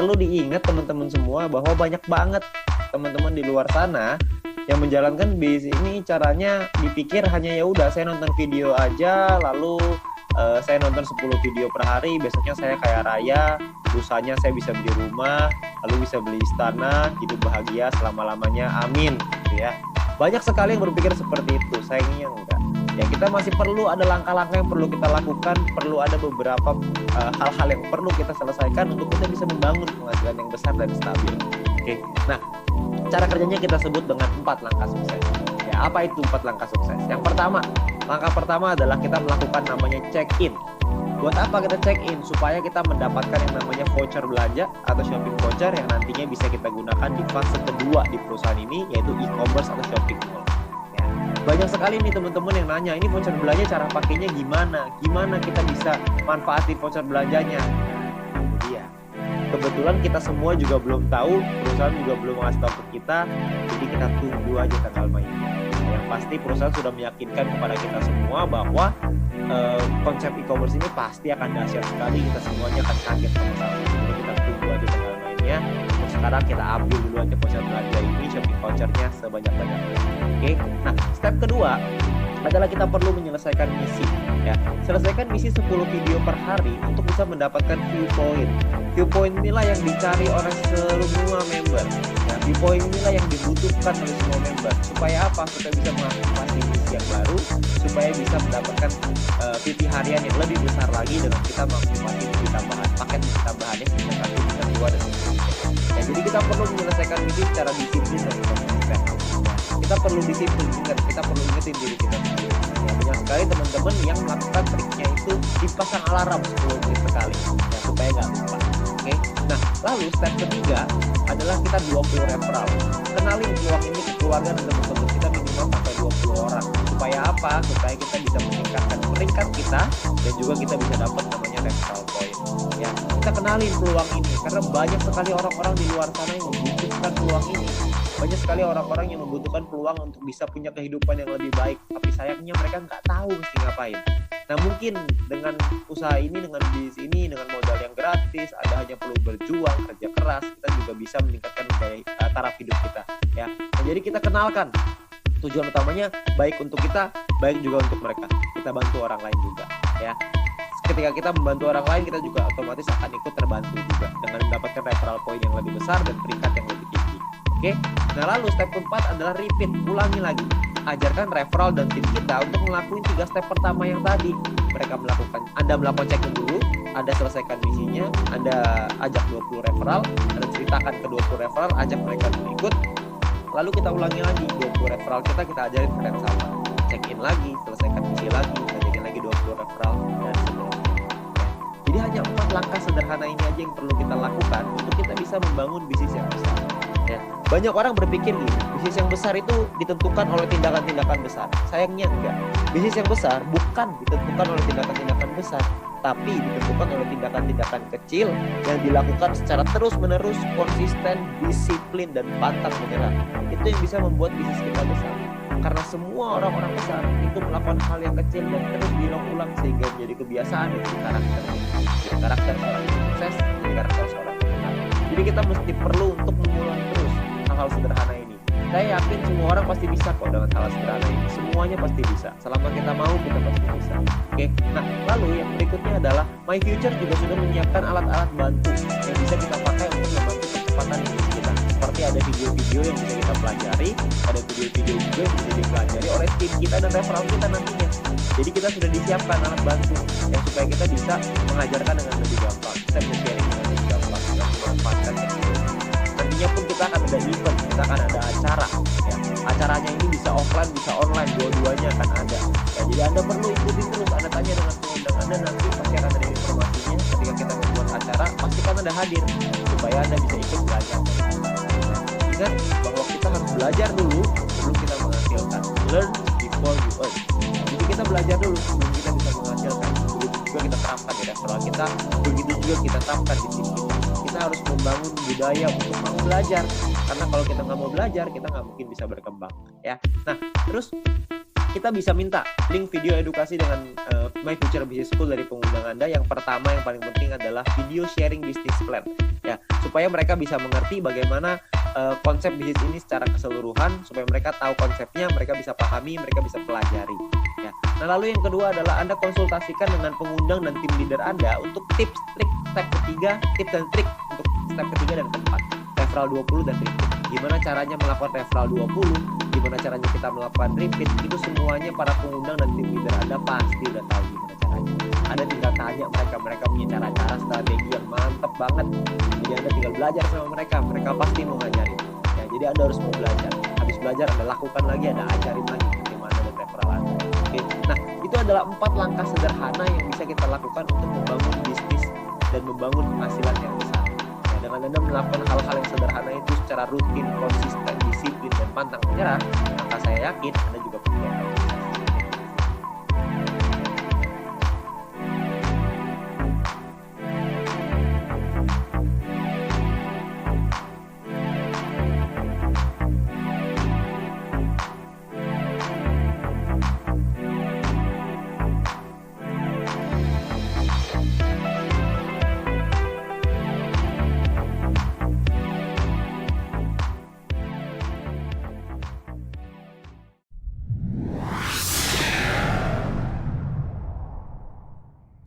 perlu diingat teman-teman semua bahwa banyak banget teman-teman di luar sana yang menjalankan bisnis ini caranya dipikir hanya ya udah saya nonton video aja, lalu saya nonton 10 video per hari, besoknya saya kaya raya, lusanya saya bisa beli rumah, lalu bisa beli istana, hidup bahagia selama-lamanya, amin gitu ya. Banyak sekali yang berpikir seperti itu, sayangnya enggak. Ya, kita masih perlu ada langkah-langkah yang perlu kita lakukan, perlu ada beberapa hal-hal yang perlu kita selesaikan untuk kita bisa membangun penghasilan yang besar dan stabil. Oke. Nah, cara kerjanya kita sebut dengan 4 langkah sukses. Ya, apa itu 4 langkah sukses? Yang pertama, langkah pertama adalah kita melakukan namanya check-in. Buat apa kita check-in? Supaya kita mendapatkan yang namanya voucher belanja atau shopping voucher yang nantinya bisa kita gunakan di fase kedua di perusahaan ini, yaitu e-commerce atau shopping mall. Ya. Banyak sekali nih teman-teman yang nanya, ini voucher belanja cara pakainya gimana? Gimana kita bisa manfaatin voucher belanjanya? Nah, itu dia. Kebetulan kita semua juga belum tahu, perusahaan juga belum ngasih tahu ke kita, jadi kita tunggu aja tanggal mainnya. Yang pasti perusahaan sudah meyakinkan kepada kita semua bahwa konsep e-commerce ini pasti akan dahsyat sekali, kita semuanya akan kaget sama-sama. Jadi kita tunggu aja tanggal mainnya. Untuk sekarang kita ambil dulu aja voucher belanja ini, shopping vouchernya sebanyak-banyaknya. Oke. Nah, step kedua adalah kita perlu menyelesaikan misi. Ya, selesaikan misi 10 video per hari untuk bisa mendapatkan view point. View point inilah yang dicari oleh semua member. Nah, view point inilah yang dibutuhkan oleh semua member. Supaya apa? Supaya bisa mengaktifasi misi yang baru, supaya bisa mendapatkan VP harian yang lebih besar lagi dengan kita mengaktifasi misi tambahan, paket misi tambahan yang bisa 1, bisa 2, dan seterusnya. Ya, jadi kita perlu menyelesaikan misi secara disiplin dan konsisten. Kita perlu disiplin, kita perlu ingetin diri kita sendiri. Ya, banyak sekali teman-teman yang melakukan triknya itu dipasang alarm 10 menit sekali, ya, supaya nggak lupa. Oke. Nah, lalu step ketiga adalah kita 20 referral. Kenalin peluang ini ke keluarga dan teman-teman kita minimal sampai 20 orang. Supaya apa? Supaya kita bisa meningkatkan peringkat kita dan juga kita bisa dapat namanya referral point. Ya, kita kenalin peluang ini karena banyak sekali orang-orang di luar sana yang membutuhkan peluang ini. Banyak sekali orang-orang yang membutuhkan peluang untuk bisa punya kehidupan yang lebih baik, tapi sayangnya mereka nggak tahu mesti ngapain. Nah, mungkin dengan usaha ini, dengan bisnis ini, dengan modal yang gratis, Anda hanya perlu berjuang, kerja keras, kita juga bisa meningkatkan taraf hidup kita. Ya, nah, jadi kita kenalkan tujuan utamanya baik untuk kita, baik juga untuk mereka. Kita bantu orang lain juga. Ya, ketika kita membantu orang lain, kita juga otomatis akan ikut terbantu juga dengan mendapatkan referral point yang lebih besar dan peringkat yang lebih tinggi. Oke, nah lalu step keempat adalah repeat, ulangi lagi. Ajarkan referral dan tim kita untuk melakukan 3 step pertama yang tadi. Anda melakukan check-in dulu, Anda selesaikan misinya, Anda ajak 20 referral, Anda ceritakan ke 20 referral, ajak mereka untuk ikut. Lalu kita ulangi lagi, 20 referral kita ajarin ke yang sama. Check-in lagi, selesaikan misi lagi, ajarin lagi 20 referral, dan seterusnya. Jadi hanya 4 langkah sederhana ini aja yang perlu kita lakukan untuk kita bisa membangun bisnis yang besar. Ya, banyak orang berpikir gini, bisnis yang besar itu ditentukan oleh tindakan-tindakan besar. Sayangnya enggak. Bisnis yang besar bukan ditentukan oleh tindakan-tindakan besar, tapi ditentukan oleh tindakan-tindakan kecil yang dilakukan secara terus-menerus, konsisten, disiplin, dan pantang menyerah. Itu yang bisa membuat bisnis kita besar. Karena semua orang-orang besar itu melakukan hal yang kecil dan terus diulang-ulang sehingga menjadi kebiasaan dan karakter. Jadi karakter seorang sukses, jadi karakter seorang pemenang. Jadi kita mesti perlu untuk mengulang terus hal-hal sederhana ini. Saya yakin semua orang pasti bisa kok dengan hal sederhana ini. Semuanya pasti bisa. Selama kita mau, kita pasti bisa. Oke. Nah, lalu yang berikutnya adalah My Future juga sudah menyiapkan alat-alat bantu yang bisa kita pakai untuk membantu percepatan bisnis kita. Seperti ada video-video yang bisa kita pelajari, ada video-video juga yang bisa dipelajari oleh tim kita dan referral kita nantinya. Jadi kita sudah disiapkan alat bantu yang supaya kita bisa mengajarkan dengan lebih gampang, kita bisa sharing dengan lebih gampang, dan memanfaatkan teknologi. Nantinya pun kita akan ada event, kita akan ada acara. Ya, acaranya ini bisa offline, bisa online, dua-duanya akan ada. Ya, jadi Anda perlu ikuti terus, Anda tanya dengan pengundang Anda, nanti pasti akan ada informasinya. Ketika kita membuat acara, pastikan Anda hadir supaya Anda bisa ikut belajar. Ingat bahwa kita harus belajar dulu sebelum kita menghasilkan. Learn before you earn. Jadi kita belajar dulu sebelum kita bisa menghasilkan. Begitu juga kita terapkan di restoran kita, begitu juga kita terapkan di tim kita. Kita harus membangun budaya untuk mau belajar. Karena kalau kita nggak mau belajar, kita nggak mungkin bisa berkembang. Ya. Nah, terus kita bisa minta link video edukasi dengan My Future Business School dari pengundang Anda. Yang pertama, yang paling penting adalah video sharing business plan. Ya, supaya mereka bisa mengerti bagaimana konsep bisnis ini secara keseluruhan, supaya mereka tahu konsepnya, mereka bisa pahami, mereka bisa pelajari. Ya. Nah, lalu yang kedua adalah Anda konsultasikan dengan pengundang dan tim leader Anda untuk tips, trik, step ketiga, tips dan trik untuk step ketiga dan keempat, referral 20 dan repeat. Gimana caranya melakukan referral 20, gimana caranya kita melakukan repeat, itu semuanya para pengundang dan tim leader Anda pasti udah tahu gimana caranya. Anda tinggal tanya mereka punya cara-cara strategi yang mantep banget. Jadi Anda tinggal belajar sama mereka pasti mau ngajarin. Ya, jadi Anda harus mau belajar. Habis belajar Anda lakukan lagi, Anda ajarin lagi bagaimana dengan referral Anda. Oke. Nah, itu adalah 4 langkah sederhana yang bisa kita lakukan untuk membangun bisnis dan membangun penghasilan yang besar. Ya, dengan Anda melakukan hal-hal yang sederhana itu secara rutin, konsisten, disiplin, dan pantang menyerah, maka saya yakin Anda juga punya